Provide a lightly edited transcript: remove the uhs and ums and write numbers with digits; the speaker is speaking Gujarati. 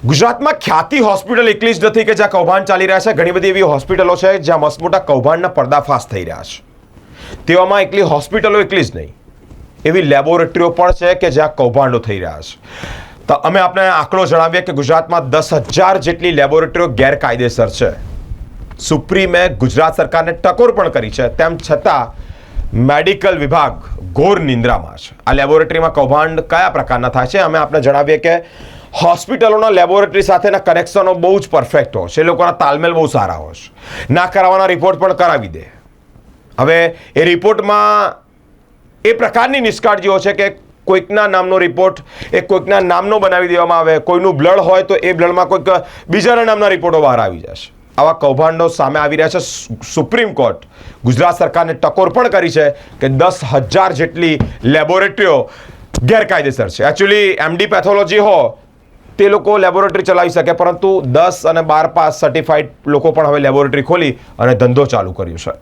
ગુજરાતમાં ખ્યાતિ હોસ્પિટલ એકલી જ નથી કે જ્યાં કૌભાંડ ચાલી રહ્યા છે. ઘણી બધી એવી હોસ્પિટલો છે જ્યાં મસમોટા કૌભાંડના પર્દાફાશ થઈ રહ્યા છે. તેવામાં હોસ્પિટલો એકલી જ નહીં, એવી લેબોરેટરીઓ પણ છે કે જ્યાં કૌભાંડો થઈ રહ્યા છે. તો અમે આપને આંકડો જણાવીએ કે ગુજરાતમાં 10,000 જેટલી લેબોરેટરીઓ ગેરકાયદેસર છે. સુપ્રીમે ગુજરાત સરકારને ટકોર પણ કરી છે, તેમ છતાં મેડિકલ વિભાગ ઘોર નિંદ્રામાં છે. આ લેબોરેટરીમાં કૌભાંડ કયા પ્રકારના થાય છે અમે આપને જણાવીએ કે હોસ્પિટલોના લેબોરેટરી સાથેના કનેક્શનો બહુ જ પરફેક્ટ હોય છે. એ લોકોના તાલમેલ બહુ સારા હોય છે. ના કરાવવાના રિપોર્ટ પણ કરાવી દે. હવે એ રિપોર્ટમાં એ પ્રકારની નિષ્કાળજી હોય છે કે કોઈકના નામનો રિપોર્ટ એ કોઈકના નામનો બનાવી દેવામાં આવે. કોઈનું બ્લડ હોય તો એ બ્લડમાં કોઈક બીજાના નામના રિપોર્ટો બહાર આવી જશે. આવા કૌભાંડો સામે આવી રહ્યા છે. સુપ્રીમ કોર્ટ ગુજરાત સરકારને ટકોર પણ કરી છે કે 10,000 જેટલી લેબોરેટરીઓ ગેરકાયદેસર છે. એકચ્યુઅલી એમડી પેથોલોજી હો તે લોકો લેબોરેટરી ચલાવી શકે, પરંતુ 10 અને 12 પાસ સર્ટિફાઈડ લોકો પણ હવે લેબોરેટરી ખોલી અને ધંધો ચાલુ કર્યો છે.